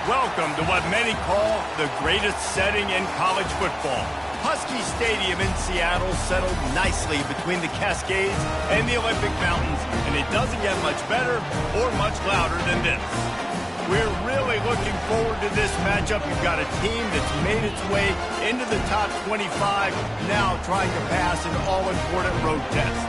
Welcome to what many call the greatest setting in college football. Husky Stadium in Seattle settled nicely between the Cascades and the Olympic Mountains, and it doesn't get much better or much louder than this. We're really looking forward to this matchup. You've got a team that's made its way into the top 25, now trying to pass an all-important road test.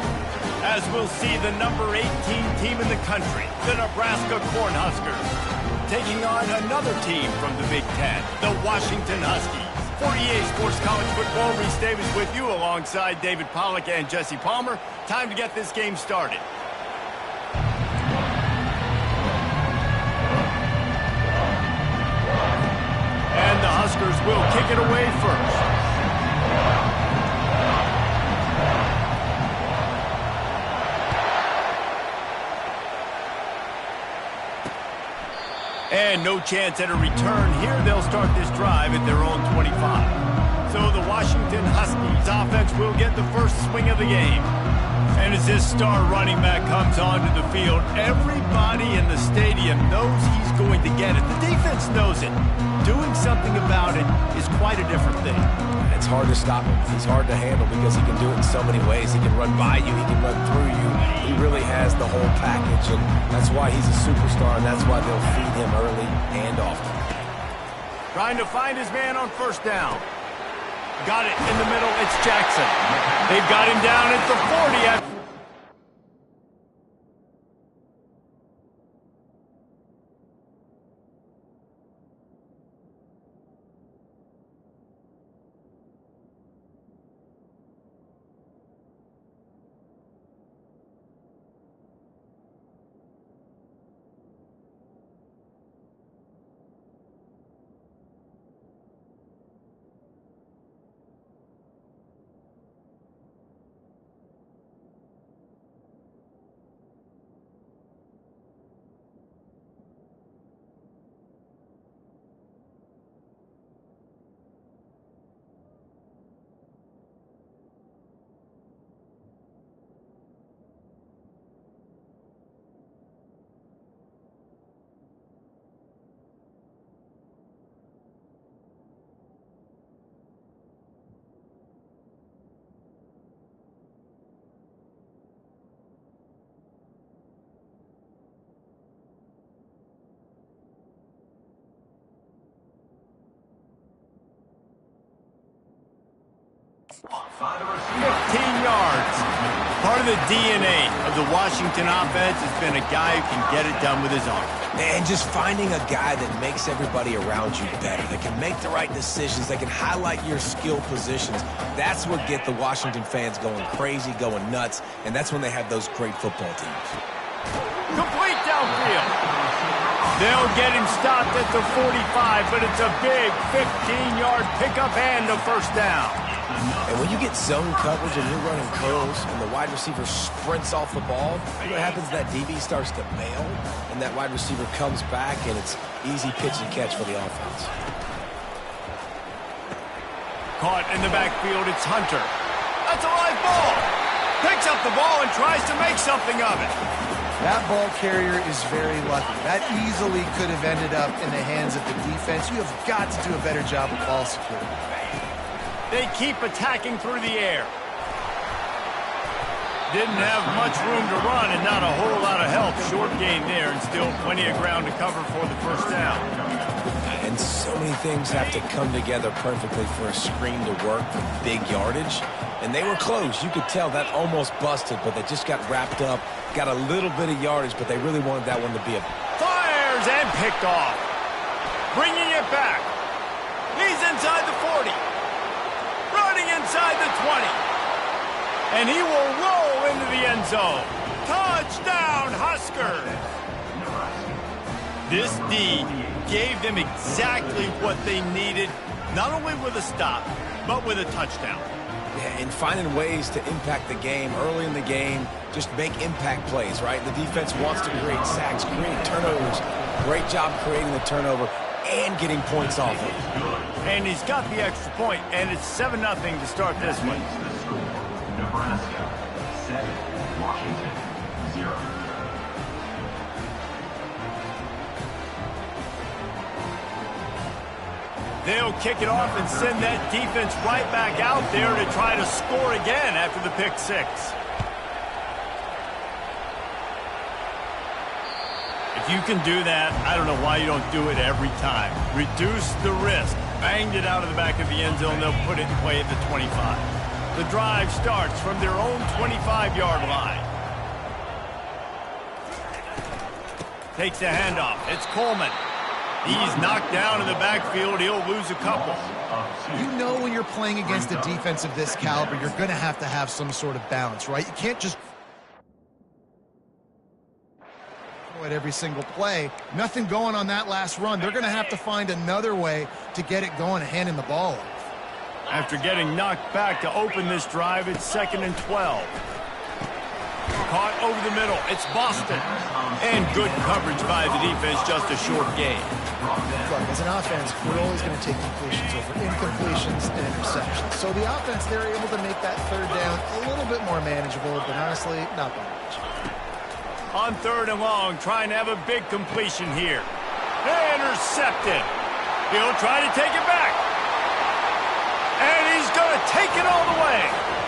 As we'll see the number 18 team in the country, the Nebraska Cornhuskers, taking on another team from the Big Ten, the Washington Huskies. For EA Sports College Football, Reese Davis with you alongside David Pollack and Jesse Palmer. Time to get this game started. And the Huskers will kick it away first. And no chance at a return here. They'll start this drive at their own 25. So the Washington Huskies offense will get the first swing of the game. And as this star running back comes onto the field, everybody in the stadium knows he's going to get it. The defense knows it. Doing something about it is quite a different thing. It's hard to stop him. He's hard to handle because he can do it in so many ways. He can run by you. He can run through you. He really has the whole package, and that's why he's a superstar, and that's why they'll feed him early and often. Trying to find his man on first down. Got it in the middle. It's Jackson. They've got him down at the 40. Yards. Part of the DNA of the Washington offense has been a guy who can get it done with his arm. And just finding a guy that makes everybody around you better, that can make the right decisions, that can highlight your skill positions. That's what get the Washington fans going crazy, going nuts, and that's when they have those great football teams. Complete downfield. They'll get him stopped at the 45, but it's a big 15-yard pickup and a first down. And when you get zone coverage and you're running curls and the wide receiver sprints off the ball, what happens is that DB starts to bail, and that wide receiver comes back, and it's easy pitch and catch for the offense. Caught in the backfield, it's Hunter. That's a live ball. Picks up the ball and tries to make something of it. That ball carrier is very lucky. That easily could have ended up in the hands of the defense. You have got to do a better job of ball security. They keep attacking through the air. Didn't have much room to run and not a whole lot of help. Short gain there and still plenty of ground to cover for the first down. And so many things have to come together perfectly for a screen to work for big yardage. And they were close. You could tell that almost busted, but they just got wrapped up, got a little bit of yardage, but they really wanted that one to be a... Fires and picked off. Bringing it back. He's inside the 40. Running inside the 20. And he will roll into the end zone. Touchdown, Huskers! This D gave them exactly what they needed, not only with a stop, but with a touchdown. Yeah, and finding ways to impact the game early in the game, just make impact plays, right? The defense wants to create sacks, create turnovers. Great job creating the turnover and getting points off of it. And he's got the extra point, and it's 7-0 to start this one. Nebraska 7, Washington 0. They'll kick it off and send that defense right back out there to try to score again after the pick six. If you can do that, I don't know why you don't do it every time. Reduce the risk. Banged it out of the back of the end zone. They'll put it in play at the 25. The drive starts from their own 25-yard line. Takes the handoff. It's Coleman. He's knocked down in the backfield. He'll lose a couple. You know when you're playing against a defense of this caliber, you're going to have some sort of balance, right? You can't just at every single play. Nothing going on that last run. They're going to have to find another way to get it going and hand him the ball off. After getting knocked back to open this drive, it's 2nd and 12. Caught over the middle. It's Boston. And good coverage by the defense, just a short gain. Look, as an offense, we're always going to take completions over incompletions and interceptions. So the offense, they're able to make that third down a little bit more manageable, but honestly, not by much. On 3rd and long, trying to have a big completion here. Intercepted. He'll try to take it back. And he's going to take it all the way.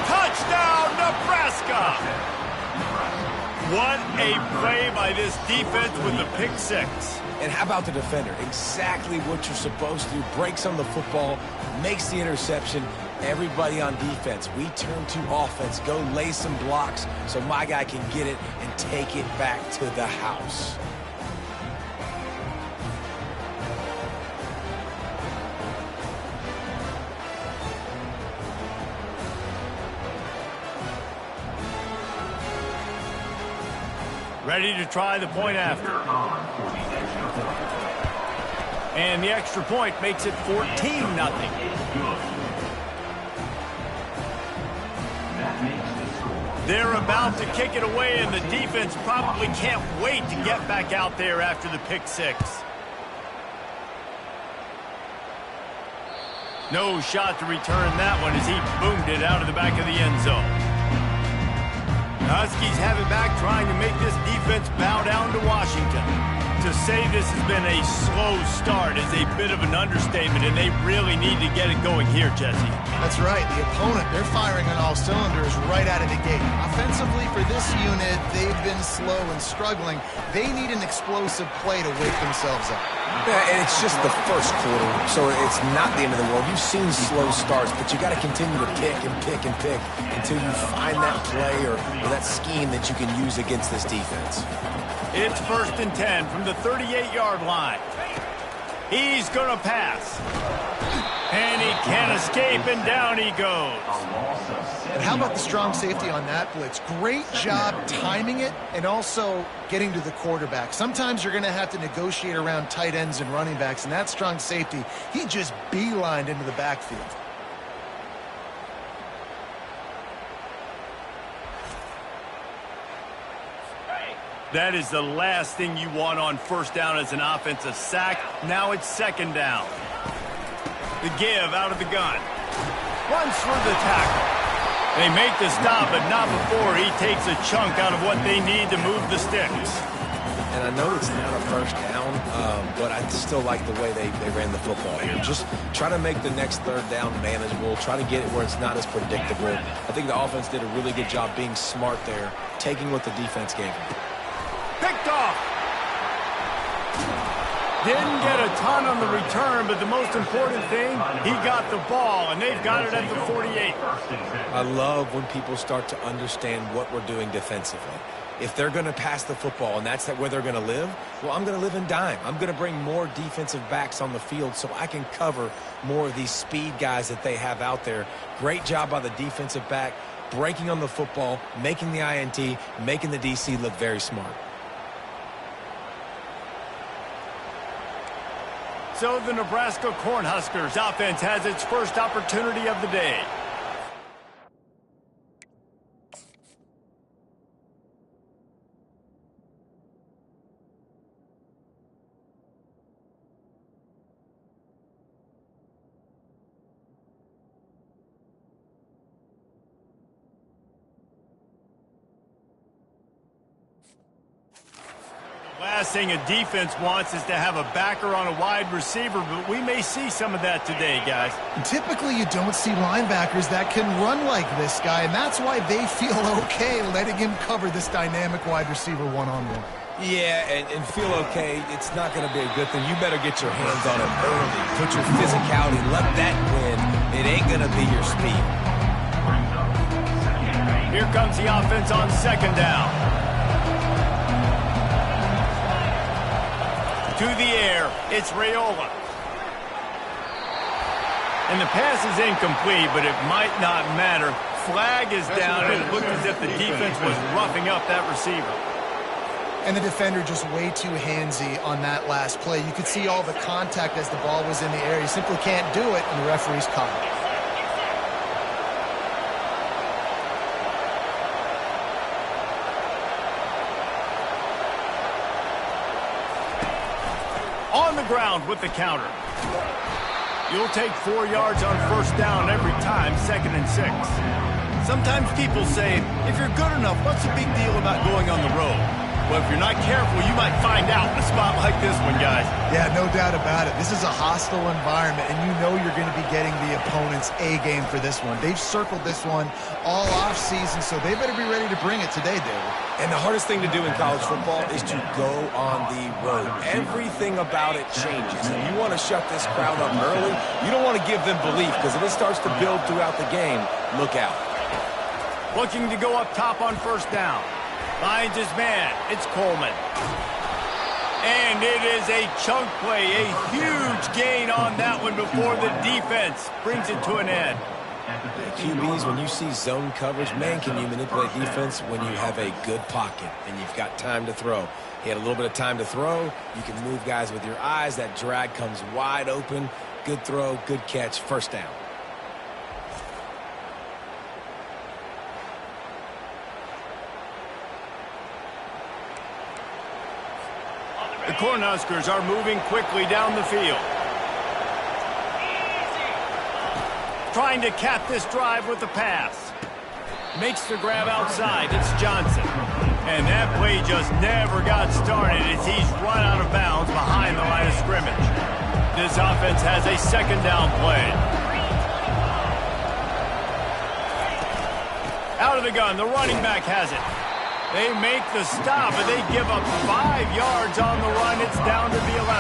Touchdown, Nebraska! What a play by this defense with the pick six. And how about the defender? Exactly what you're supposed to do. Breaks on the football, makes the interception. Everybody on defense, we turn to offense. Go lay some blocks so my guy can get it and take it back to the house. Ready to try the point after. And the extra point makes it 14-0. They're about to kick it away, and the defense probably can't wait to get back out there after the pick six. No shot to return that one as he boomed it out of the back of the end zone. The Huskies have it back, trying to make this defense bow down to Washington. To say this has been a slow start is a bit of an understatement, and they really need to get it going here, Jesse. That's right. The opponent, they're firing on all cylinders right out of the gate. Offensively, for this unit, they've been slow and struggling. They need an explosive play to wake themselves up. Yeah, and it's just the first quarter, so it's not the end of the world. You've seen slow starts, but you got to continue to pick and pick and pick until you find that play or that scheme that you can use against this defense. It's 1st and 10 from the 38-yard line. He's going to pass. And he can't escape, and down he goes. And how about the strong safety on that blitz? Great job timing it and also getting to the quarterback. Sometimes you're going to have to negotiate around tight ends and running backs, and that strong safety, he just beelined into the backfield. That is the last thing you want on 1st down as an offensive sack. Now it's 2nd down. The give out of the gun. Runs through the tackle. They make the stop, but not before he takes a chunk out of what they need to move the sticks. And I know it's not a 1st down, but I still like the way they ran the football here. Just try to make the next 3rd down manageable. Try to get it where it's not as predictable. I think the offense did a really good job being smart there, taking what the defense gave them. Picked off. Didn't get a ton on the return, but the most important thing, he got the ball, and they've got it at the 48. I love when people start to understand what we're doing defensively. If they're going to pass the football and that's where they're going to live, well, I'm going to live in dime. I'm going to bring more defensive backs on the field so I can cover more of these speed guys that they have out there. Great job by the defensive back, breaking on the football, making the INT, making the DC look very smart. So the Nebraska Cornhuskers offense has its first opportunity of the day. Last last thing a defense wants is to have a backer on a wide receiver, but we may see some of that today, guys. Typically, you don't see linebackers that can run like this guy, and that's why they feel okay letting him cover this dynamic wide receiver one-on-one. Yeah, and feel okay, it's not going to be a good thing. You better get your hands on it early. Put your physicality, let that win. It ain't going to be your speed. Here comes the offense on second down. To the air, it's Raiola. And the pass is incomplete, but it might not matter. Flag is down, and it looked as if the defense was roughing up that receiver. And the defender just way too handsy on that last play. You could see all the contact as the ball was in the air. You simply can't do it, and the referee's caught it. On the ground with the counter. You'll take 4 yards on first down every time, 2nd and 6. Sometimes people say, if you're good enough, what's the big deal about going on the road? Well, if you're not careful, you might find out in a spot like this one, guys. Yeah, no doubt about it. This is a hostile environment, and you know you're going to be getting the opponent's A-game for this one. They've circled this one all off-season, so they better be ready to bring it today, David. And the hardest thing to do in college football is to go on the road. Everything about it changes, and you want to shut this crowd up early. You don't want to give them belief, because if it starts to build throughout the game, look out. Looking to go up top on first down. Finds his man. It's Coleman. And it is a chunk play, a huge gain on that one before the defense brings it to an end. QBs, when you see zone coverage, man, can you manipulate defense when you have a good pocket and you've got time to throw. He had a little bit of time to throw. You can move guys with your eyes. That drag comes wide open. Good throw, good catch, first down. The Cornhuskers are moving quickly down the field. Trying to cap this drive with the pass. Makes the grab outside. It's Johnson. And that play just never got started as he's run out of bounds behind the line of scrimmage. This offense has a second down play. Out of the gun, the running back has it. They make the stop, but they give up 5 yards on the run. It's down to the 11.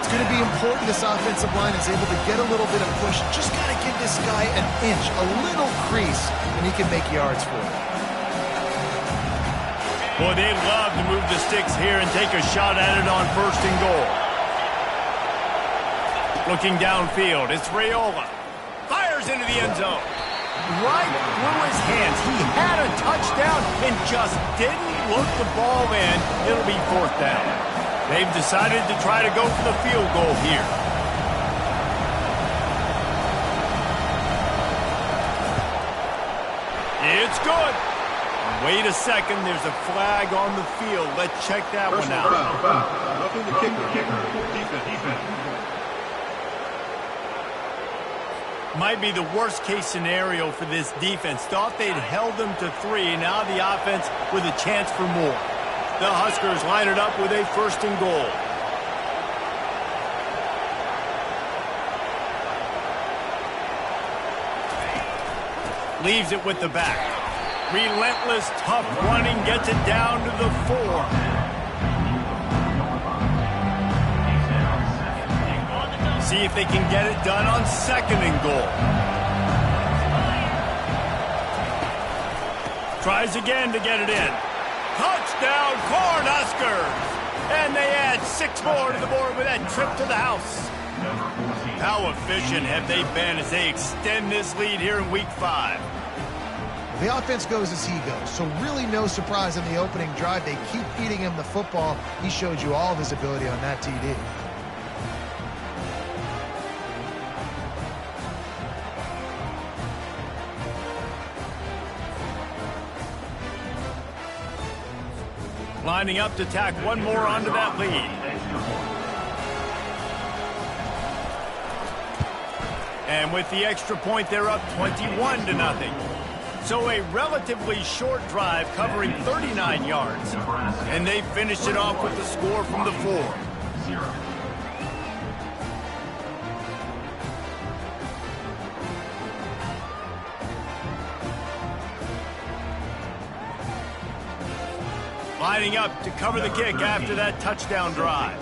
It's going to be important this offensive line is able to get a little bit of push. Just got to give this guy an inch, a little crease, and he can make yards for it. Boy, they love to move the sticks here and take a shot at it on first and goal. Looking downfield, it's Raiola. Fires into the end zone. Right through his hands. He had a touchdown and just didn't look the ball in. It'll be fourth down. They've decided to try to go for the field goal here. It's good. Wait a second. There's a flag on the field. Let's check that one out. Roughing the kicker. Defense. Might be the worst-case scenario for this defense. Thought they'd held them to 3. Now the offense with a chance for more. The Huskers line it up with a first and goal. Leaves it with the back. Relentless, tough running gets it down to the 4. See if they can get it done on second and goal. Tries again to get it in. Touchdown, Cornhuskers! And they add 6 more to the board with that trip to the house. How efficient have they been as they extend this lead here in Week 5? The offense goes as he goes, so really no surprise in the opening drive. They keep feeding him the football. He showed you all of his ability on that TD. Lining up to tack one more onto that lead. And with the extra point, they're up 21-0. So a relatively short drive covering 39 yards. And they finished it off with the score from the 4. Lining up to cover the kick after that touchdown drive.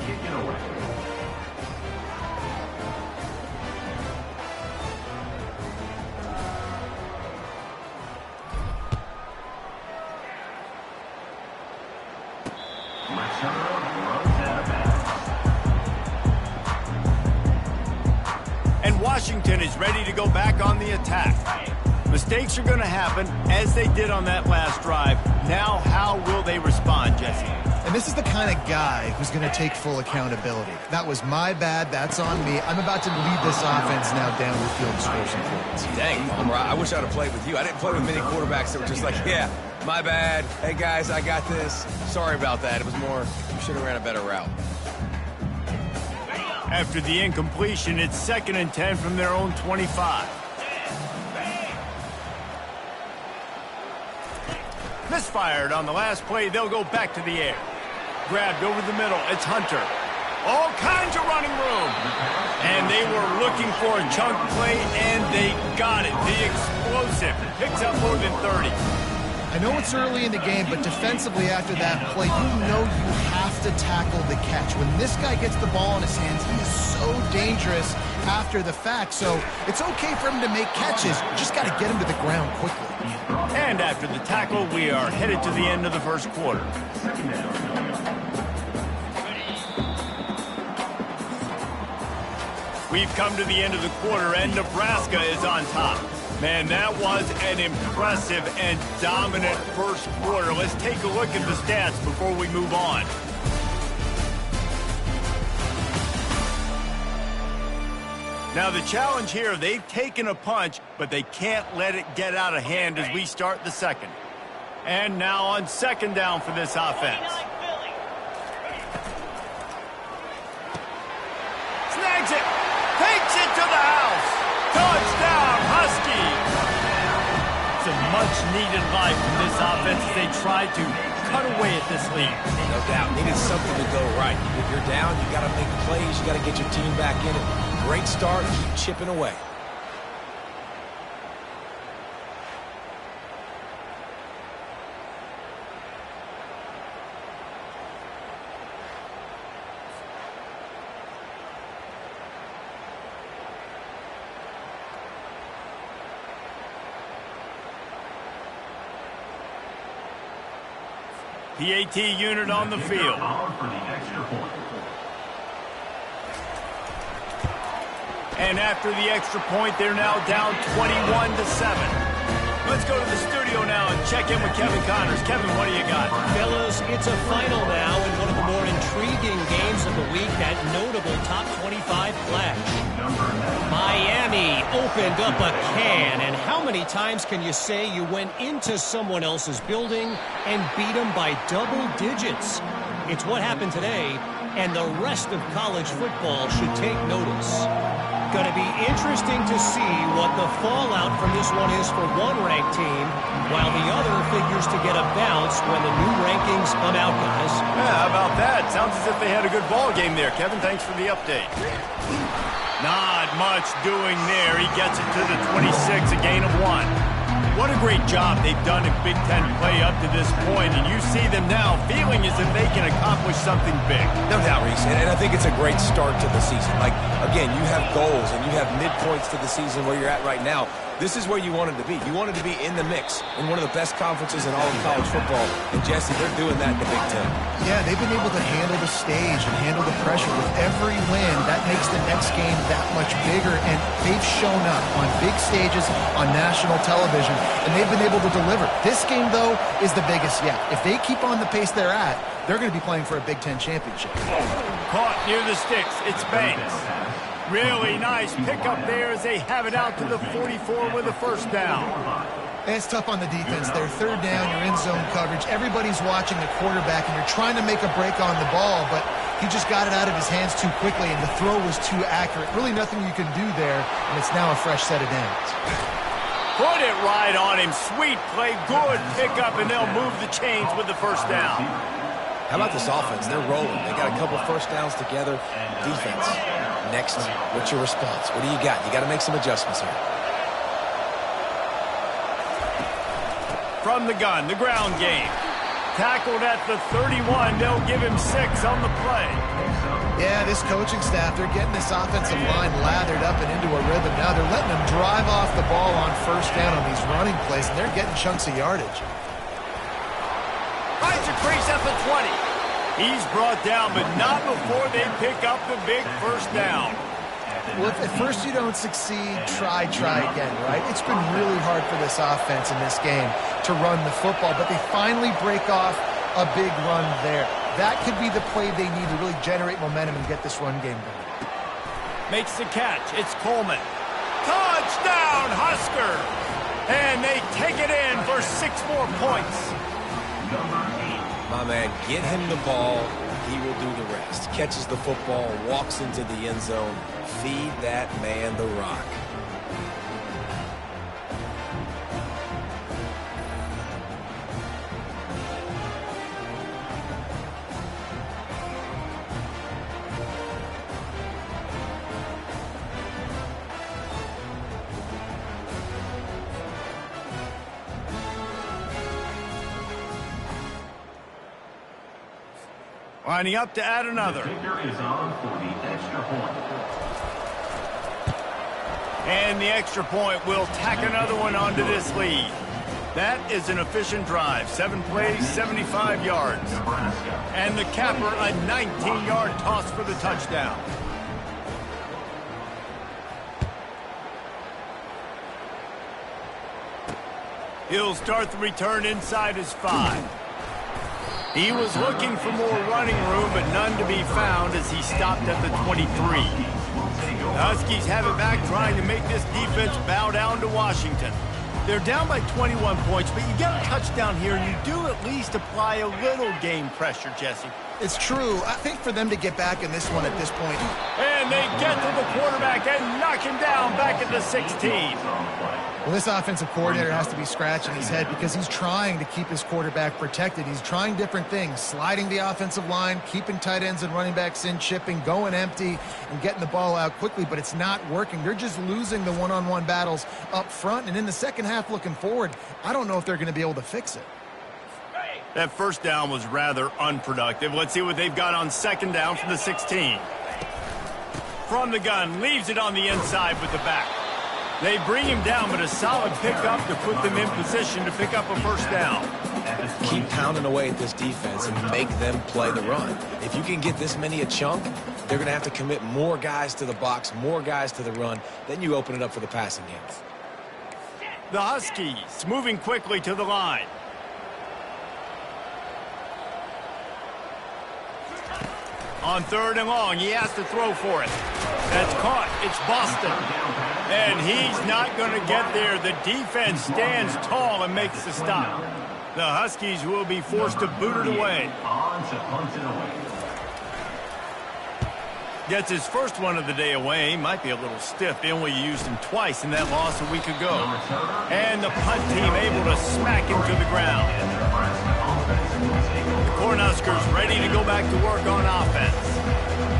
And Washington is ready to go back on the attack. Mistakes are going to happen, as they did on that last drive. Now, how will they respond, Jesse? And this is the kind of guy who's going to take full accountability. That was my bad. That's on me. I'm about to lead this offense now down the field and score some points. Dang, Palmer, I wish I'd have played with you. I didn't play with many quarterbacks that were just like, yeah, my bad. Hey, guys, I got this. Sorry about that. It was more, you should have ran a better route. After the incompletion, it's 2nd and 10 from their own 25. Misfired on the last play. They'll go back to the air. Grabbed over the middle. It's Hunter. All kinds of running room. And they were looking for a chunk play, and they got it. The explosive picks up more than 30. I know it's early in the game, but defensively after that play, you know you have to tackle the catch. When this guy gets the ball in his hands, he is so dangerous after the fact. So it's okay for him to make catches. You just got to get him to the ground quickly. And after the tackle, we are headed to the end of the first quarter. We've come to the end of the quarter, and Nebraska is on top. Man, that was an impressive and dominant first quarter. Let's take a look at the stats before we move on. Now, the challenge here, they've taken a punch, but they can't let it get out of hand as we start the second. And now on 2nd down for this offense. Snags it. Takes it to the house. Touchdown, Husky. It's a much-needed life from this offense as they try to cut away at this lead. No doubt. Needed something to go right. If you're down, you got to make plays. You got to get your team back in it. Great start. Keep chipping away. PAT unit on the field. And after the extra point, they're now down 21-7. Let's go to the studio now and check in with Kevin Connors. Kevin, what do you got? Fellas, it's a final now in one of the more intriguing games of the week, that notable top 25 clash. Miami opened up a can, and how many times can you say you went into someone else's building and beat them by double digits? It's what happened today, and the rest of college football should take notice. Going to be interesting to see what the fallout from this one is for one ranked team, while the other figures to get a bounce when the new rankings come out, guys. Yeah, how about that? Sounds as if they had a good ball game there. Kevin, thanks for the update. Not much doing there. He gets it to the 26, a gain of 1. What a great job they've done in Big Ten play up to this point, and you see them now feeling as if they can accomplish something big. No doubt, Reese, and I think it's a great start to the season. Like, again, you have goals and you have midpoints to the season where you're at right now. This is where you wanted to be. You wanted to be in the mix in one of the best conferences in all of college football. And, Jesse, they're doing that in the Big Ten. Yeah, they've been able to handle the stage and handle the pressure. With every win, that makes the next game that much bigger. And they've shown up on big stages on national television, and they've been able to deliver. This game, though, is the biggest yet. If they keep on the pace they're at, they're going to be playing for a Big Ten championship. Caught near the sticks. It's Banks. Really nice pickup there as they have it out to the 44 with a first down. And it's tough on the defense there. 3rd down, you're in zone coverage. Everybody's watching the quarterback, and you're trying to make a break on the ball, but he just got it out of his hands too quickly, and the throw was too accurate. Really nothing you can do there, and it's now a fresh set of downs. Put it right on him. Sweet play, good pickup, and they'll move the chains with the first down. How about this offense? They're rolling. They got a couple first downs together. Defense. Next, what's your response? What do you got? You got to make some adjustments here. From the gun, the ground game. Tackled at the 31. They'll give him 6 on the play. Yeah, this coaching staff, they're getting this offensive line lathered up and into a rhythm. Now they're letting them drive off the ball on first down on these running plays, and they're getting chunks of yardage. Finds a crease at the 20. He's brought down, but not before they pick up the big first down. Well, if at first you don't succeed, try again, right? It's been really hard for this offense in this game to run the football, but they finally break off a big run there. That could be the play they need to really generate momentum and get this run game going. Makes the catch. It's Coleman. Touchdown, Husker! And they take it in for 6 more points. My man, get him the ball. He will do the rest. Catches the football, walks into the end zone. Feed that man the rock. Lining up to add another. And the extra point will tack another one onto this lead. That is an efficient drive. 7 plays, 75 yards. And the capper, a 19-yard toss for the touchdown. He'll start the return inside his 5. He was looking for more running room, but none to be found as he stopped at the 23. The Huskies have it back, trying to make this defense bow down to Washington. They're down by 21 points, but you get a touchdown here, and you do at least apply a little game pressure, Jesse. It's true. I think for them to get back in this one at this point. And they get to the quarterback and knock him down back at the 16. Well, this offensive coordinator has to be scratching his head because he's trying to keep his quarterback protected. He's trying different things, sliding the offensive line, keeping tight ends and running backs in, chipping, going empty, and getting the ball out quickly, but it's not working. They're just losing the one-on-one battles up front, and in the second half looking forward, I don't know if they're going to be able to fix it. That first down was rather unproductive. Let's see what they've got on second down from the 16. From the gun, leaves it on the inside with the back. They bring him down, but a solid pickup to put them in position to pick up a first down. Keep pounding away at this defense and make them play the run. If you can get this many a chunk, they're going to have to commit more guys to the box, more guys to the run. Then you open it up for the passing game. The Huskies moving quickly to the line. On 3rd and long, he has to throw for it. That's caught. It's Boston. And he's not going to get there. The defense stands tall and makes the stop. The Huskies will be forced to boot it away. Gets his first one of the day away. Might be a little stiff. They only used him twice in that loss a week ago. And the punt team able to smack him to the ground. The Cornhuskers ready to go back to work on offense.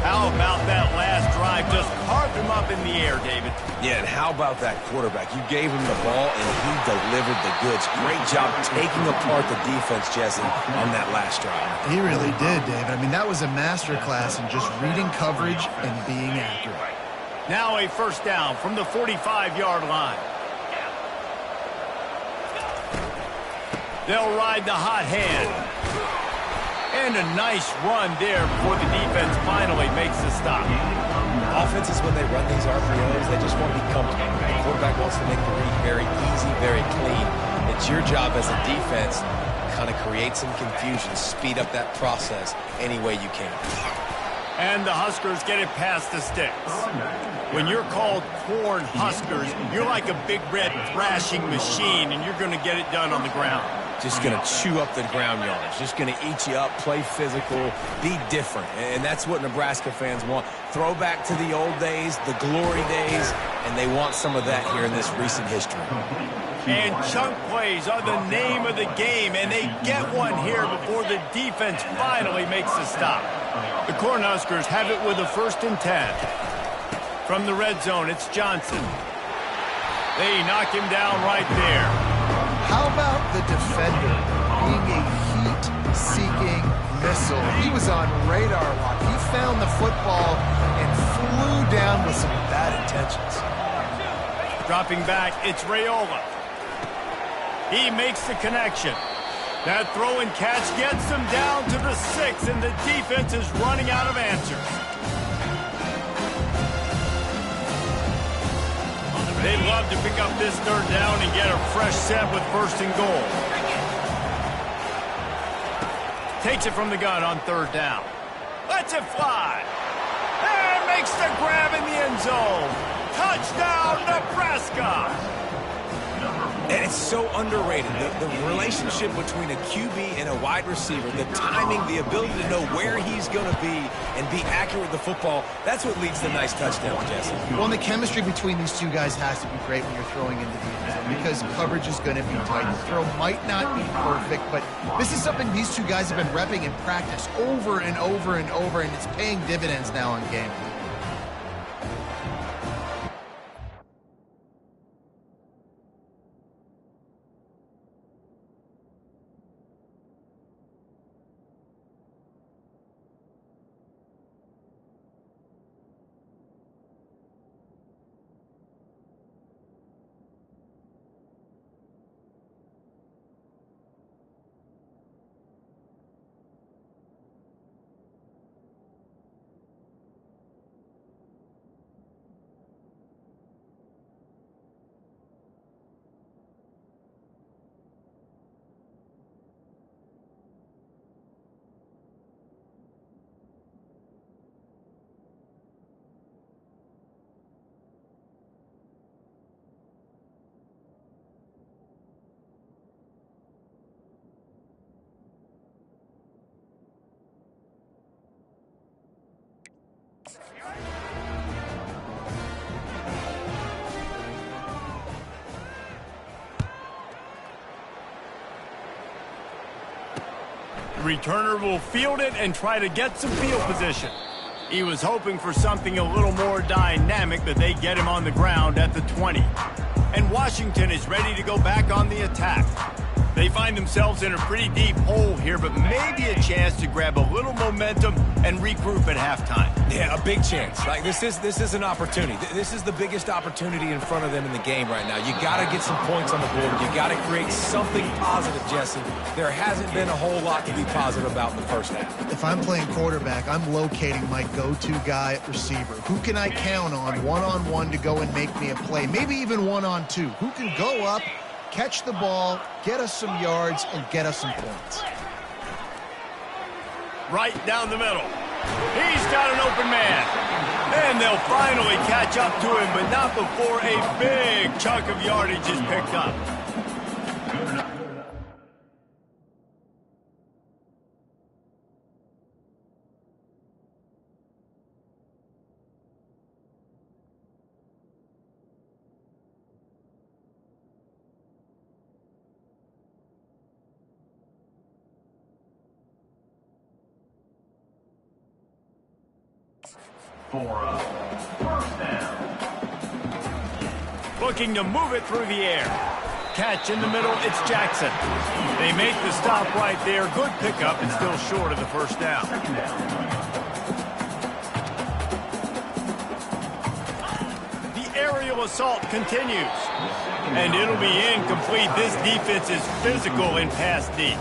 How about that last drive? Just carved him up in the air, David. Yeah, and how about that quarterback? You gave him the ball, and he delivered the goods. Great job taking apart the defense, Jesse, on that last drive. He really did, David. I mean, that was a masterclass in just reading coverage and being accurate. Now a first down from the 45-yard line. They'll ride the hot hand. And a nice run there before the defense finally makes the stop. Offenses, when they run these RPOs, they just want to be comfortable. The quarterback wants to make the read very easy, very clean. It's your job as a defense to kind of create some confusion, speed up that process any way you can. And the Huskers get it past the sticks. When you're called Corn Huskers, you're like a big red thrashing machine, and you're going to get it done on the ground. Just going to chew up the ground yards. Just going to eat you up, play physical, be different. And that's what Nebraska fans want. Throw back to the old days, the glory days, and they want some of that here in this recent history. And chunk plays are the name of the game, and they get one here before the defense finally makes the stop. The Cornhuskers have it with a 1st and 10. From the red zone, it's Johnson. They knock him down right there. How about the defender being a heat-seeking missile? He was on radar lock. He found the football and flew down with some bad intentions. Dropping back, it's Raiola. He makes the connection. That throw and catch gets them down to the 6, and the defense is running out of answers. They'd love to pick up this 3rd down and get a fresh set with 1st and goal. Takes it from the gun on 3rd down. Lets it fly. And makes the grab in the end zone. Touchdown, Nebraska! And it's so underrated. The relationship between a QB and a wide receiver, the timing, the ability to know where he's going to be and be accurate with the football, that's what leads to nice touchdowns, Jesse. Well, and the chemistry between these two guys has to be great when you're throwing into the end zone because coverage is going to be tight. The throw might not be perfect, but this is something these two guys have been repping in practice over and over and over, and it's paying dividends now in game. The returner will field it and try to get some field position. He was hoping for something a little more dynamic, but they get him on the ground at the 20. And Washington is ready to go back on the attack. They find themselves in a pretty deep hole here, but maybe a chance to grab a little momentum and regroup at halftime. Yeah, a big chance. Like this is an opportunity. This is the biggest opportunity in front of them in the game right now. You got to get some points on the board. You got to create something positive, Jesse. There hasn't been a whole lot to be positive about in the first half. If I'm playing quarterback, I'm locating my go-to guy at receiver. Who can I count on one-on-one to go and make me a play? Maybe even one-on-two. Who can go up, catch the ball, get us some yards, and get us some points? Right down the middle. He's got an open man. And they'll finally catch up to him, but not before a big chunk of yardage is picked up. First down. Looking to move it through the air. Catch in the middle, it's Jackson. They make the stop right there. Good pickup and still short of the first down. The aerial assault continues. And it'll be incomplete. This defense is physical in pass deep.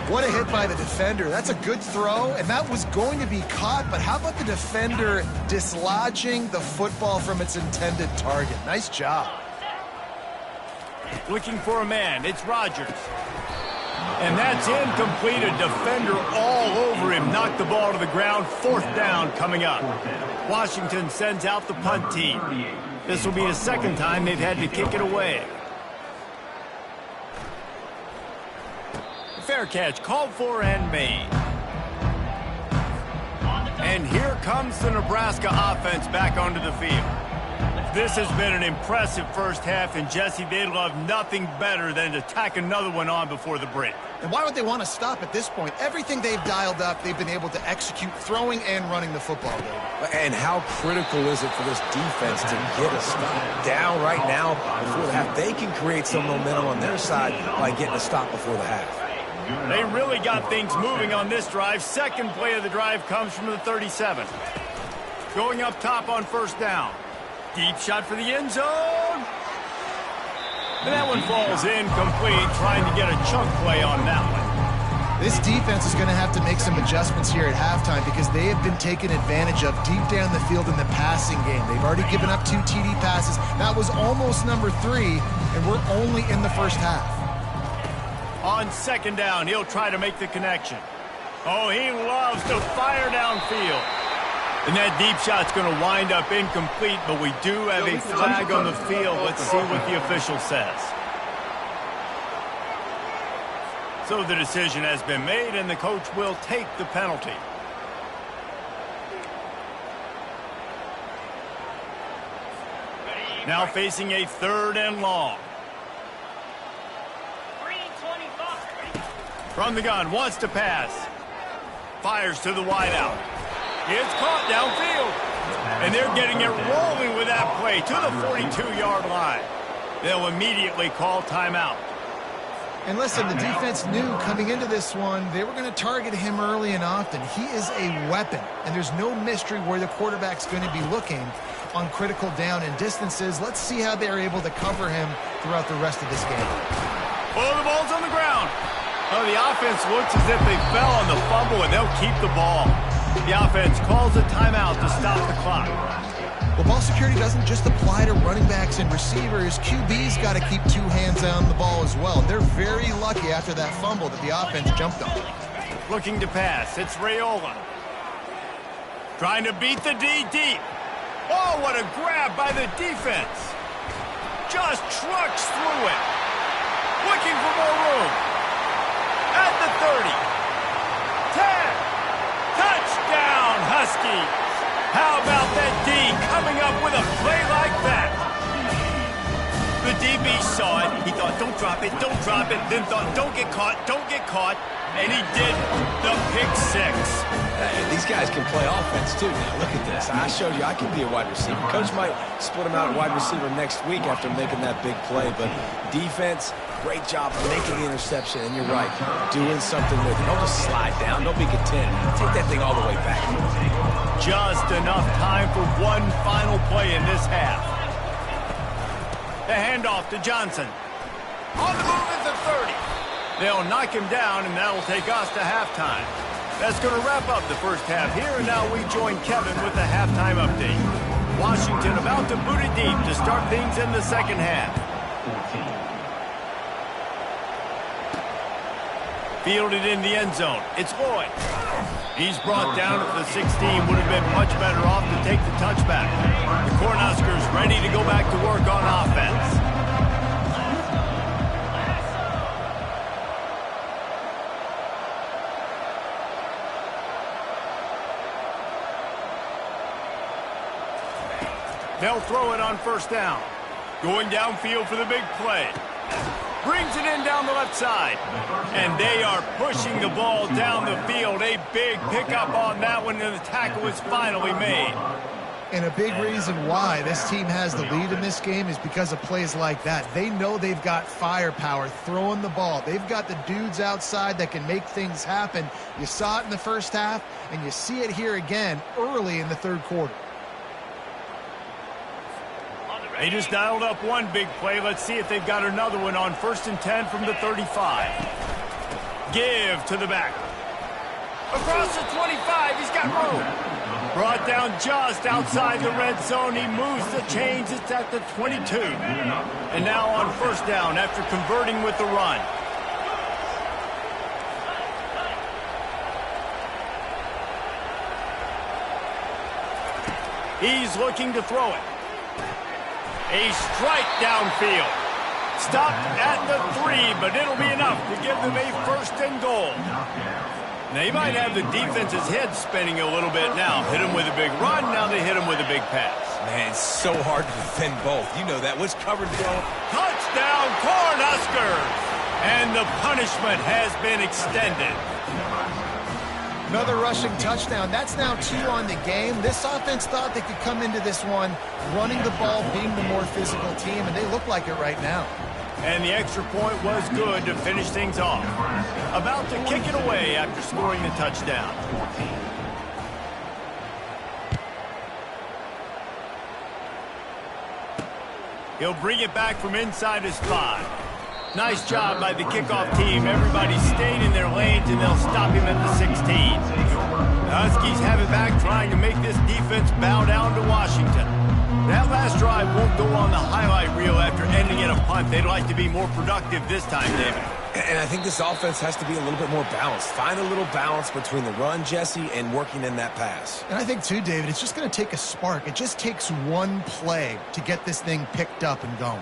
What a hit by the defender. That's a good throw, and that was going to be caught, but how about the defender dislodging the football from its intended target? Nice job. Looking for a man, it's Rodgers. And that's incomplete. A defender all over him. Knocked the ball to the ground. 4th down coming up. Washington sends out the punt team. This will be the second time they've had to kick it away. Fair catch called for and made. And here comes the Nebraska offense back onto the field. This has been an impressive first half, and Jesse, they'd love nothing better than to tack another one on before the break. And why would they want to stop at this point? Everything they've dialed up, they've been able to execute throwing and running the football, David. And how critical is it for this defense to get a stop down right now before the half? They can create some momentum on their side by getting a stop before the half. They really got things moving on this drive. Second play of the drive comes from the 37. Going up top on first down. Deep shot for the end zone. And that one falls incomplete, trying to get a chunk play on that one. This defense is going to have to make some adjustments here at halftime because they have been taken advantage of deep down the field in the passing game. They've already given up 2 TD passes. That was almost number 3, and we're only in the first half. On second down, he'll try to make the connection. Oh, he loves to fire downfield. And that deep shot's going to wind up incomplete, but we do have a flag on the field. Let's see what the official says. So the decision has been made, and the coach will take the penalty. Now facing a 3rd and long. From the gun, wants to pass. Fires to the wideout. It's caught downfield. And they're getting it rolling with that play to the 42-yard line. They'll immediately call timeout. And listen, the defense knew coming into this one, they were going to target him early and often. He is a weapon, and there's no mystery where the quarterback's going to be looking on critical down and distances. Let's see how they're able to cover him throughout the rest of this game. Oh, the ball's on the ground. Oh, the offense looks as if they fell on the fumble, and they'll keep the ball. The offense calls a timeout to stop the clock. Well, ball security doesn't just apply to running backs and receivers. QB's got to keep 2 hands on the ball as well. They're very lucky after that fumble that the offense jumped on. Looking to pass. It's Raiola. Trying to beat the D deep. Oh, what a grab by the defense. Just trucks through it. Looking for more room. At the 30. 10. Touchdown, Huskies. How about that D coming up with a play like that? The DB saw it. He thought, don't drop it, don't drop it. Then thought, don't get caught, don't get caught. And he did the pick 6. These guys can play offense, too. Now, look at this. I showed you I can be a wide receiver. Coach might split him out at wide receiver next week after making that big play. But defense, great job making the interception. And you're right, doing something with it. Don't just slide down. Don't be content. Take that thing all the way back. Just enough time for one final play in this half. The handoff to Johnson. On the move is the 30. They'll knock him down, and that'll take us to halftime. That's going to wrap up the first half here, and now we join Kevin with the halftime update. Washington about to boot it deep to start things in the second half. Fielded in the end zone. It's Lloyd. He's brought down at the 16. Would have been much better off to take the touchback. The Cornhuskers ready to go back to work on offense. They'll throw it on first down. Going downfield for the big play. Brings it in down the left side. And they are pushing the ball down the field. A big pickup on that one, and the tackle is finally made. And a big reason why this team has the lead in this game is because of plays like that. They know they've got firepower throwing the ball. They've got the dudes outside that can make things happen. You saw it in the first half, and you see it here again early in the third quarter. They just dialed up one big play. Let's see if they've got another one on 1st and 10 from the 35. Give to the back. Across the 25, he's got room. Brought down just outside the red zone. He moves the chains. It's at the 22. And now on first down after converting with the run. He's looking to throw it. A strike downfield. Stopped at the 3, but it'll be enough to give them a 1st and goal. They might have the defense's head spinning a little bit now. Hit him with a big run, now they hit him with a big pass. Man, it's so hard to defend both. You know that. Which covered zone? Touchdown, Cornhuskers! And the punishment has been extended. Another rushing touchdown. That's now 2 on the game. This offense thought they could come into this one running the ball, being the more physical team, and they look like it right now. And the extra point was good to finish things off. About to kick it away after scoring the touchdown. He'll bring it back from inside his 5. Nice job by the kickoff team. Everybody stayed in their lanes, and they'll stop him at the 16. The Huskies have it back, trying to make this defense bow down to Washington. That last drive won't go on the highlight reel after ending in a punt. They'd like to be more productive this time, David. And I think this offense has to be a little bit more balanced. Find a little balance between the run, Jesse, and working in that pass. And I think, too, David, it's just going to take a spark. It just takes one play to get this thing picked up and going.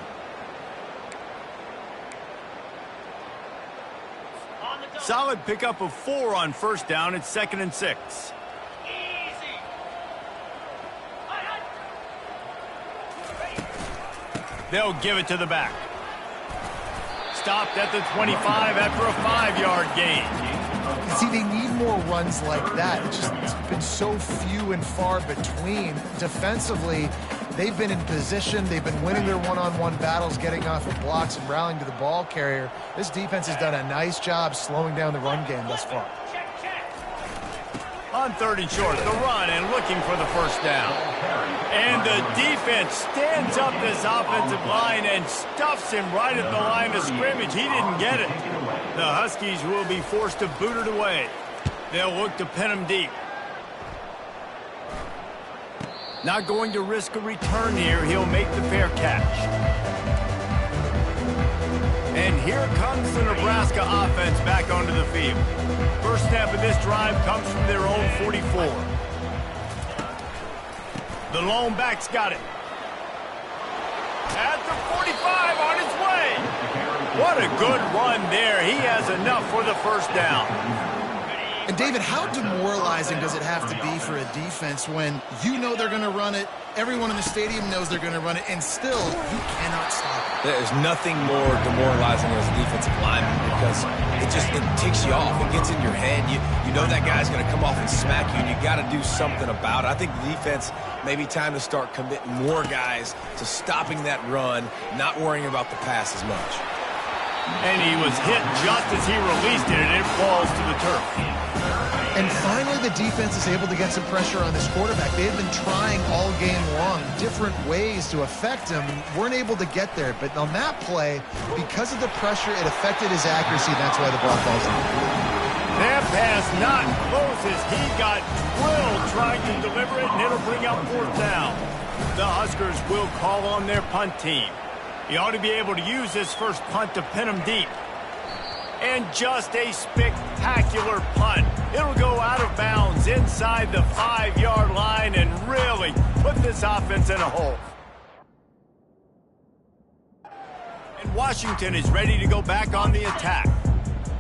Solid pickup of 4 on first down. It's 2nd and 6. They'll give it to the back. Stopped at the 25 after a 5-yard gain. See, they need more runs like that. It's been so few and far between. Defensively, they've been in position. They've been winning their one-on-one battles, getting off the blocks and rallying to the ball carrier. This defense has done a nice job slowing down the run game thus far. On 3rd and short, the run and looking for the first down. And the defense stands up this offensive line and stuffs him right at the line of scrimmage. He didn't get it. The Huskies will be forced to boot it away. They'll look to pin him deep. Not going to risk a return here. He'll make the fair catch. And here comes the Nebraska offense back onto the field. First snap of this drive comes from their own 44. The lone back's got it. At the 45 on his way. What a good run there. He has enough for the first down. And, David, how demoralizing does it have to be for a defense when you know they're going to run it, everyone in the stadium knows they're going to run it, and still you cannot stop it? There's nothing more demoralizing as a defensive lineman because it ticks you off. It gets in your head. You know that guy's going to come off and smack you, and you got to do something about it. I think the defense maybe time to start committing more guys to stopping that run, not worrying about the pass as much. And he was hit just as he released it, and it falls to the turf. And finally, the defense is able to get some pressure on this quarterback. They've been trying all game long different ways to affect him, weren't able to get there. But on that play, because of the pressure, it affected his accuracy, and that's why the ball falls in. That pass not close as he got drilled trying to deliver it, and it'll bring up 4th down. The Huskers will call on their punt team. He ought to be able to use this first punt to pin him deep. And just a spectacular punt. It'll go out of bounds inside the 5-yard line and really put this offense in a hole. And Washington is ready to go back on the attack.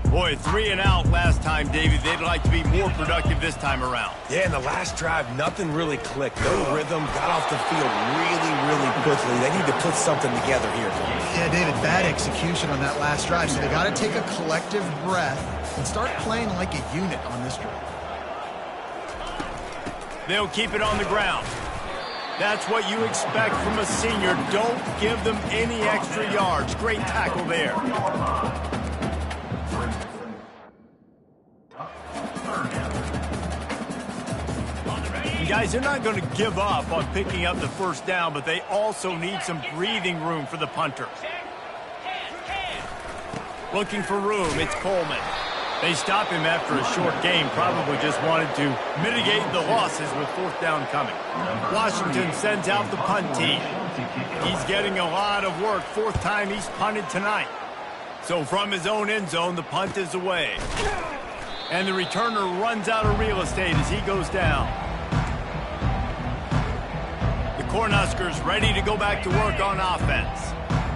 Boy, 3 and out last time, David. They'd like to be more productive this time around. Yeah, in the last drive, nothing really clicked. No rhythm, got off the field really quickly. They need to put something together here. Yeah, David, bad execution on that last drive. So they got to take a collective breath and start playing like a unit on this drive. They'll keep it on the ground. That's what you expect from a senior. Don't give them any extra yards. Great tackle there. Guys, they're not going to give up on picking up the first down, but they also need some breathing room for the punter. Looking for room, it's Coleman. They stop him after a short game, probably just wanted to mitigate the losses with 4th down coming. Washington sends out the punt team. He's getting a lot of work, 4th time he's punted tonight. So from his own end zone, the punt is away. And the returner runs out of real estate as he goes down. Cornhuskers ready to go back to work on offense.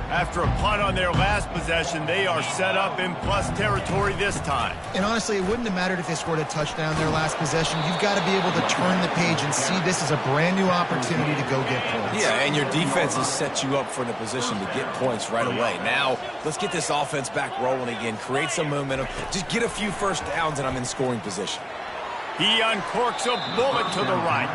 After a punt on their last possession, they are set up in plus territory this time. And honestly, it wouldn't have mattered if they scored a touchdown their last possession. You've got to be able to turn the page and see this as a brand new opportunity to go get points. Yeah, and your defense has set you up for in a position to get points right away. Now, let's get this offense back rolling again, create some momentum, just get a few first downs, and I'm in scoring position. He uncorks a bullet to the right.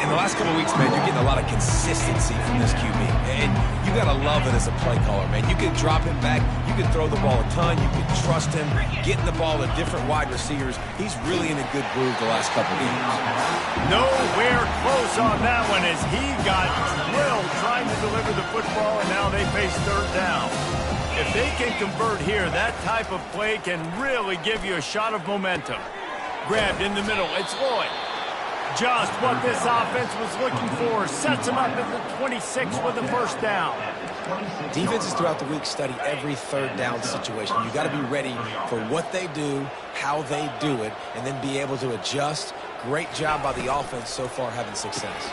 In the last couple of weeks, man, you're getting a lot of consistency from this QB. And you got to love it as a play caller, man. You can drop him back. You can throw the ball a ton. You can trust him, getting the ball to different wide receivers. He's really in a good groove the last couple of games. Nowhere close on that one as he got drilled trying to deliver the football, and now they face third down. If they can convert here, that type of play can really give you a shot of momentum. Grabbed in the middle, it's Lloyd. Just what this offense was looking for. Sets him up at the 26 with the first down. Defenses throughout the week study every third down situation. You got to be ready for what they do, how they do it, and then be able to adjust. Great job by the offense so far having success.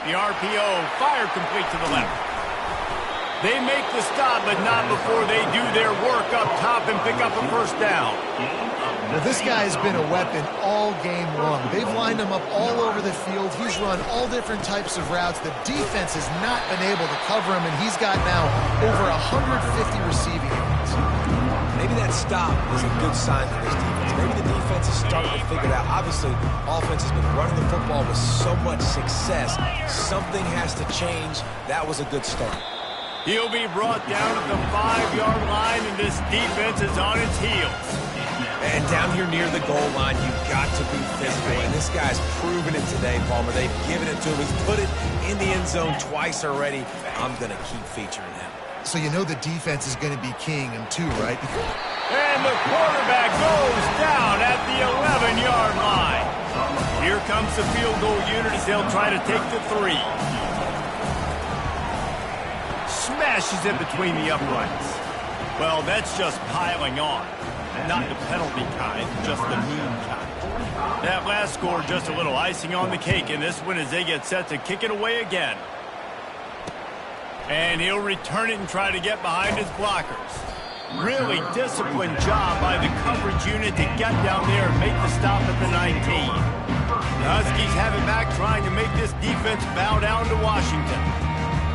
The RPO fired complete to the left. They make the stop, but not before they do their work up top and pick up a first down. Well, this guy has been a weapon all game long. They've lined him up all over the field. He's run all different types of routes. The defense has not been able to cover him, and he's got now over 150 receiving yards. Maybe that stop is a good sign for this defense. Maybe the defense is starting to figure it out. Obviously, offense has been running the football with so much success. Something has to change. That was a good start. He'll be brought down at the 5-yard line, and this defense is on its heels. And down here near the goal line, you've got to be physical. And this guy's proven it today, Palmer. They've given it to him. He's put it in the end zone twice already. I'm going to keep featuring him. So you know the defense is going to be keying him too, right? And the quarterback goes down at the 11-yard line. Here comes the field goal unit as they'll try to take the 3. Smashes it between the uprights. Well, that's just piling on. Not the penalty kind, just the mean kind. That last score just a little icing on the cake in this one as they get set to kick it away again. And he'll return it and try to get behind his blockers. Really disciplined job by the coverage unit to get down there and make the stop at the 19. The Huskies have it back trying to make this defense bow down to Washington.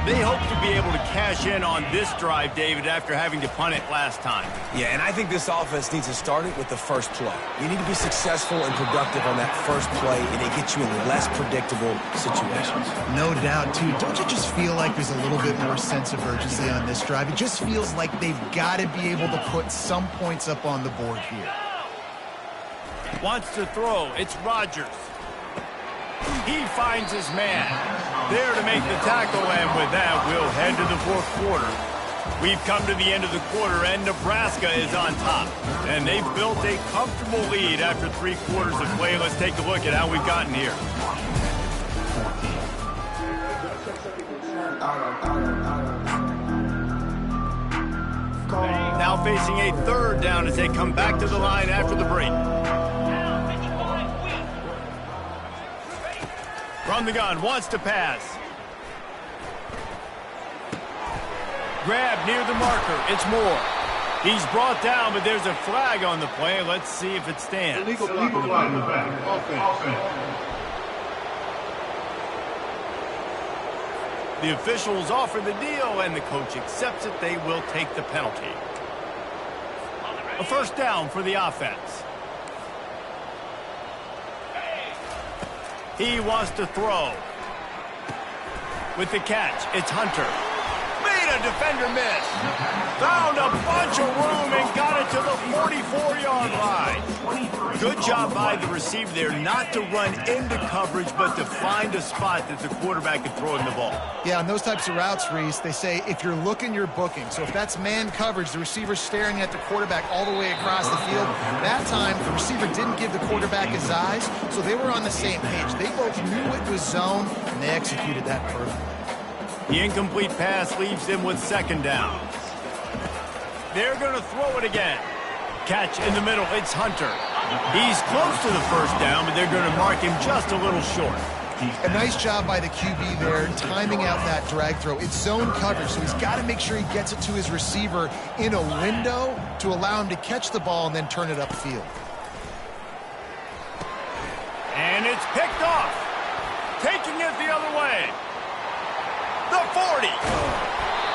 They hope to be able to cash in on this drive, David, after having to punt it last time. Yeah, and I think this offense needs to start it with the first play. You need to be successful and productive on that first play, and it gets you in less predictable situations. No doubt, too. Don't you just feel like there's a little bit more sense of urgency on this drive? It just feels like they've got to be able to put some points up on the board here. Wants to throw. It's Rodgers. He finds his man. There to make the tackle, and with that, we'll head to the fourth quarter. We've come to the end of the quarter, and Nebraska is on top. And they've built a comfortable lead after 3 quarters of play. Let's take a look at how we've gotten here. Now facing a third down as they come back to the line after the break. From the gun, wants to pass. Grab near the marker. It's Moore. He's brought down, but there's a flag on the play. Let's see if it stands. Illegal flag in the back. Offense. The officials offer the deal, and the coach accepts it. They will take the penalty. A first down for the offense. He wants to throw. With the catch, it's Hunter. Made a defender miss. Found a bunch of room and got it to the 44-yard line. Good job by the receiver there not to run into coverage, but to find a spot that the quarterback could throw in the ball. Yeah, on those types of routes, Reese, they say if you're looking, you're booking. So if that's man coverage, the receiver's staring at the quarterback all the way across the field. That time, the receiver didn't give the quarterback his eyes, so they were on the same page. They both knew it was zone, and they executed that perfectly. The incomplete pass leaves them with second down. They're going to throw it again. Catch in the middle. It's Hunter. He's close to the first down, but they're going to mark him just a little short. A nice job by the QB there, timing out that drag throw. It's zone coverage, so he's got to make sure he gets it to his receiver in a window to allow him to catch the ball and then turn it upfield. And it's picked off. Taking it the other way. The 40.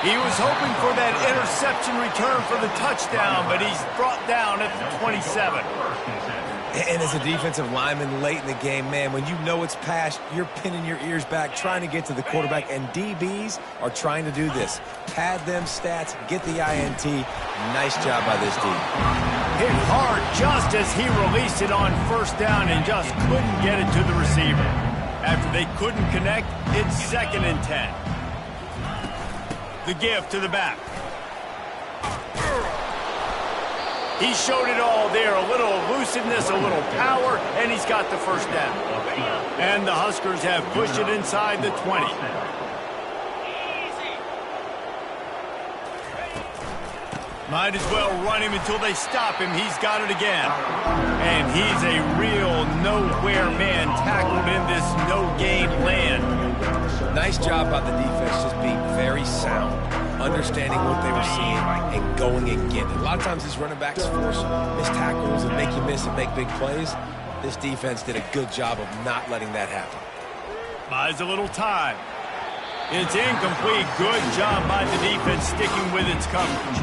He was hoping for that interception return for the touchdown, but he's brought down at the 27. And as a defensive lineman late in the game, man, when you know it's past, you're pinning your ears back, trying to get to the quarterback, and DBs are trying to do this. Pad them stats, get the INT. Nice job by this D. Hit hard just as he released it on first down and just couldn't get it to the receiver. After they couldn't connect, it's 2nd and 10. The give to the back. He showed it all there, a little elusiveness, a little power, and he's got the first down. And the Huskers have pushed it inside the 20. Might as well run him until they stop him. He's got it again. And he's a real nowhere man tackled in this no-gain land. Nice job by the defense, just being very sound, understanding what they were seeing, and going and getting it. A lot of times these running backs force missed tackles and make you miss and make big plays. This defense did a good job of not letting that happen. Buys a little time. It's incomplete. Good job by the defense sticking with its coverage.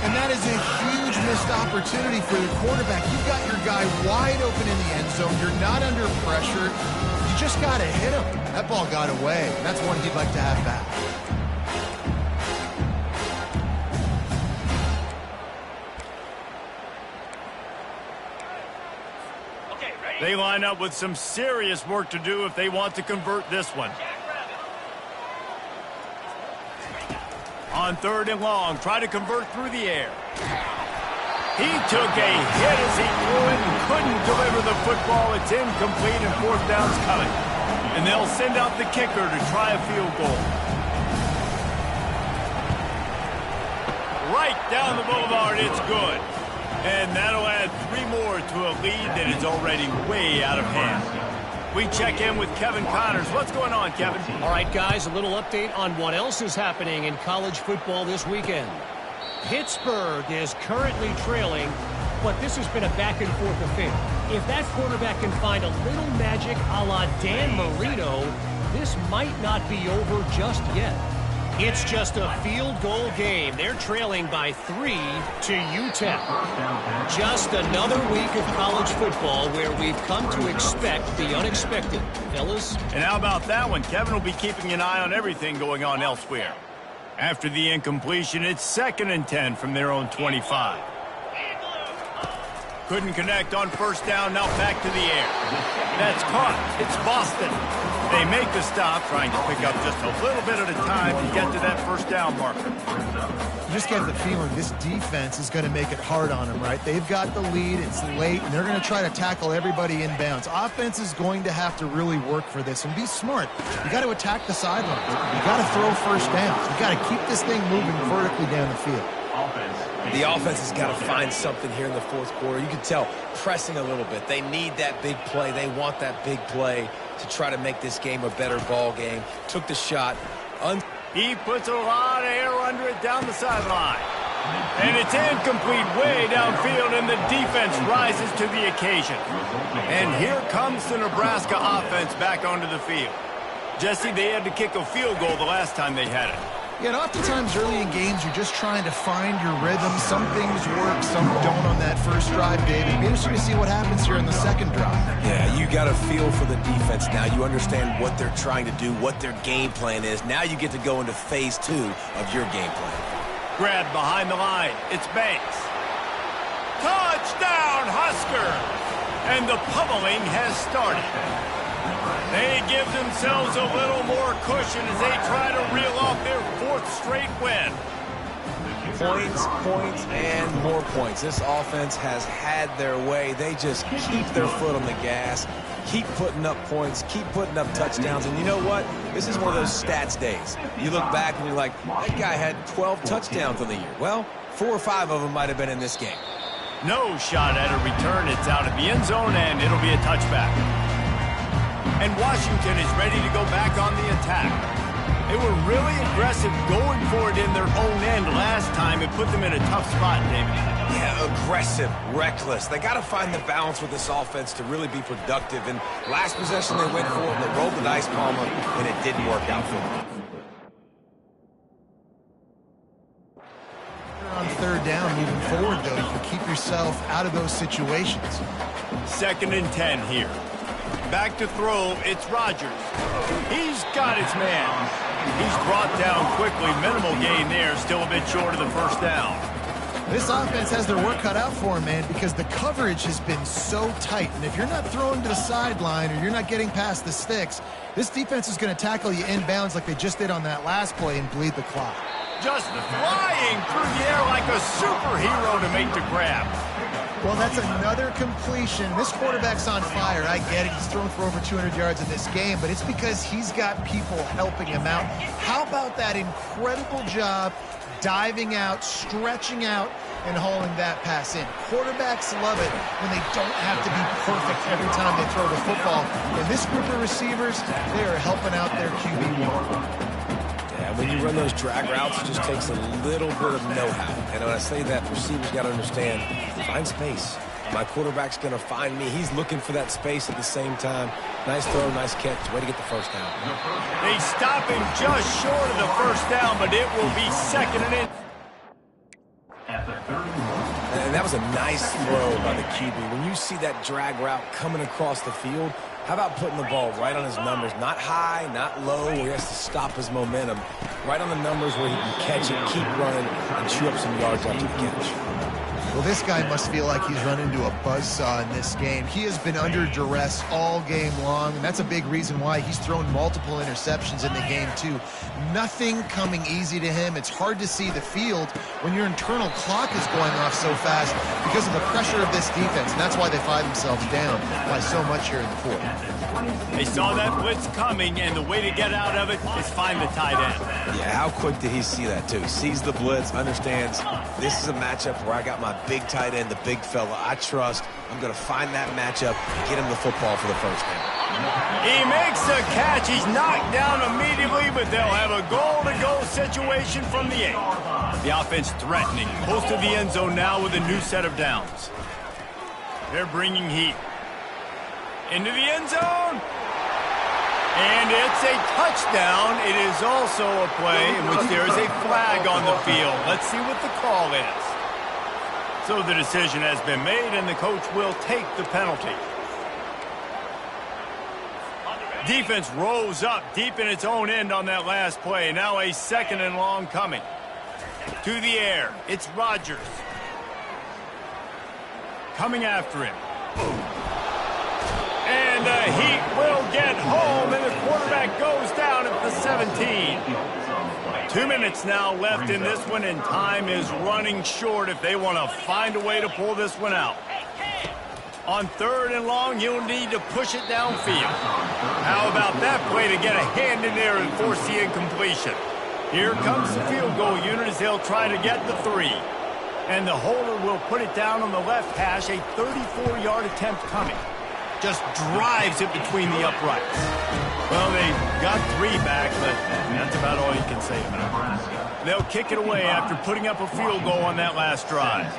And that is a huge missed opportunity for the quarterback. You've got your guy wide open in the end zone. You're not under pressure. You just got to hit him. That ball got away. That's one he'd like to have back. They line up with some serious work to do if they want to convert this one. On 3rd and long, try to convert through the air. He took a hit as he threw it and couldn't deliver the football. It's incomplete and 4th down's coming. And they'll send out the kicker to try a field goal. Right down the boulevard, it's good. And that'll add 3 more to a lead that is already way out of hand. We check in with Kevin Connors. What's going on, Kevin? All right, guys, a little update on what else is happening in college football this weekend. Pittsburgh is currently trailing, but this has been a back-and-forth affair. If that quarterback can find a little magic a la Dan Marino, this might not be over just yet. It's just a field goal game. They're trailing by 3 to UTEP. Just another week of college football where we've come to expect the unexpected. Fellas? And how about that one? Kevin will be keeping an eye on everything going on elsewhere. After the incompletion, it's 2nd and 10 from their own 25. Couldn't connect on first down, now back to the air. That's caught. It's Boston. They make the stop, trying to pick up just a little bit at a time to get to that first down marker. You just get the feeling this defense is going to make it hard on them, right? They've got the lead, it's late, and they're going to try to tackle everybody inbounds. Offense is going to have to really work for this and be smart. You got to attack the sidelines. You got to throw first downs. You got to keep this thing moving vertically down the field. The offense has got to find something here in the 4th quarter. You can tell pressing a little bit. They need that big play. They want that big play to try to make this game a better ball game. Took the shot. He puts a lot of air under it down the sideline. And it's incomplete way downfield, and the defense rises to the occasion. And here comes the Nebraska offense back onto the field. Jesse, they had to kick a field goal the last time they had it. Yeah, and oftentimes early in games, you're just trying to find your rhythm. Some things work, some don't on that first drive, David. It'll be interesting to see what happens here in the second drive. Yeah, you got a feel for the defense now. You understand what they're trying to do, what their game plan is. Now you get to go into phase 2 of your game plan. Grabbed behind the line. It's Banks. Touchdown, Husker! And the pummeling has started. They give themselves a little more cushion as they try to reel off their 4th straight win. Points, and more points. This offense has had their way. They just keep their foot on the gas, keep putting up points, keep putting up touchdowns. And you know what? This is one of those stats days. You look back and you're like, that guy had 12 touchdowns on the year. Well, 4 or 5 of them might have been in this game. No shot at a return. It's out of the end zone, and it'll be a touchback. And Washington is ready to go back on the attack. They were really aggressive going for it in their own end last time. It put them in a tough spot, David. Yeah, aggressive, reckless. They got to find the balance with this offense to really be productive. And last possession they went for it, they rolled the dice, Palmer, and it didn't work out for them. On third down, moving forward, though, you can keep yourself out of those situations. 2nd and 10 here. Back to throw, it's Rodgers. He's got his man. He's brought down quickly. Minimal gain there, still a bit short of the first down. This offense has their work cut out for them, man, because the coverage has been so tight. And if you're not throwing to the sideline or you're not getting past the sticks, this defense is going to tackle you inbounds like they just did on that last play and bleed the clock. Just flying through the air like a superhero to make the grab. Well, that's another completion. This quarterback's on fire. I get it. He's thrown for over 200 yards in this game, but it's because he's got people helping him out. How about that incredible job diving out, stretching out, and hauling that pass in? Quarterbacks love it when they don't have to be perfect every time they throw the football. And this group of receivers, they are helping out their QB1. When you run those drag routes, it just takes a little bit of know-how. And when I say that, receivers got to understand, find space. My quarterback's going to find me. He's looking for that space at the same time. Nice throw, nice catch. Way to get the first down. They stop him just short of the first down, but it will be 2nd and in. And that was a nice throw by the QB. When you see that drag route coming across the field, how about putting the ball right on his numbers? Not high, not low, where he has to stop his momentum. Right on the numbers where he can catch it, keep running, and chew up some yards after the catch. Well, this guy must feel like he's run into a buzzsaw in this game. He has been under duress all game long, and that's a big reason why he's thrown multiple interceptions in the game, too. Nothing coming easy to him. It's hard to see the field when your internal clock is going off so fast because of the pressure of this defense, and that's why they find themselves down by so much here in the fourth. They saw that blitz coming, and the way to get out of it is find the tight end. Yeah, how quick did he see that, too? Sees the blitz, understands this is a matchup where I got my big tight end, the big fella I trust. I'm going to find that matchup and get him the football for the first down. He makes a catch. He's knocked down immediately, but they'll have a goal-to-go situation from the 8. The offense threatening, close to the end zone now with a new set of downs. They're bringing heat. Into the end zone. And it's a touchdown. It is also a play in which there is a flag on the field. Let's see what the call is. So the decision has been made, and the coach will take the penalty. Defense rose up deep in its own end on that last play. Now a 2nd and long coming. To the air. It's Rodgers. Coming after him. And the Heat will get home, and the quarterback goes down at the 17. 2 minutes now left in this one, and time is running short if they want to find a way to pull this one out. On 3rd and long, you'll need to push it downfield. How about that play to get a hand in there and force the incompletion? Here comes the field goal unit as they'll try to get the 3. And the holder will put it down on the left hash, a 34-yard attempt coming. Just drives it between the uprights. Well, they got 3 back, but that's about all you can say about it. They'll kick it away after putting up a field goal on that last drive.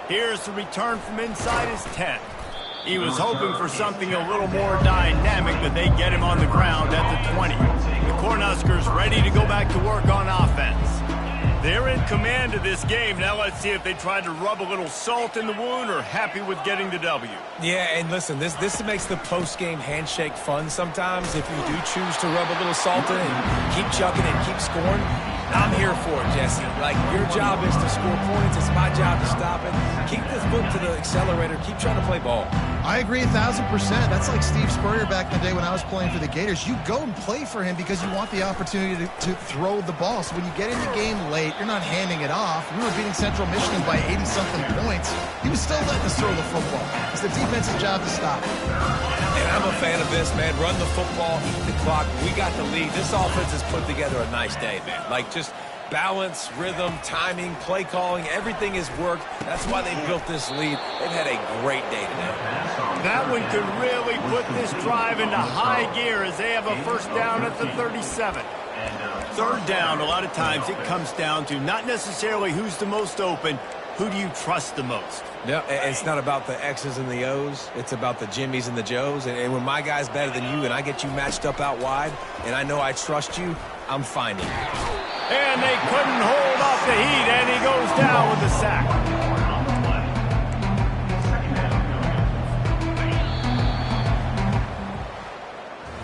Here's the return from inside his 10. He was hoping for something a little more dynamic, but they get him on the ground at the 20. The Cornhuskers ready to go back to work on offense. They're in command of this game. Now let's see if they try to rub a little salt in the wound or happy with getting the W. Yeah, and listen, this makes the post-game handshake fun sometimes. If you do choose to rub a little salt in and keep chucking and keep scoring, I'm here for it, Jesse. Like, your job is to score points. It's my job to stop it. Keep this foot to the accelerator. Keep trying to play ball. I agree 1,000%. That's like Steve Spurrier back in the day when I was playing for the Gators. You go and play for him because you want the opportunity to throw the ball. So when you get in the game late, you're not handing it off. We were beating Central Michigan by 80-something points. He was still letting us throw the football. It's the defense's job to stop it. And I'm a fan of this, man. Run the football, eat the clock. We got the lead. This offense has put together a nice day, man. Like, just Balance, rhythm, timing, play calling, everything has worked. That's why they built this lead. They've had a great day today. That one could really put this drive into high gear as they have a first down at the 37. Third down, a lot of times it comes down to not necessarily who's the most open, who do you trust the most? Yeah, it's not about the X's and the O's. It's about the Jimmies and the Joes. And when my guy's better than you and I get you matched up out wide and I know I trust you, I'm finding you. And they couldn't hold off the heat, and he goes down with a sack.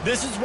This is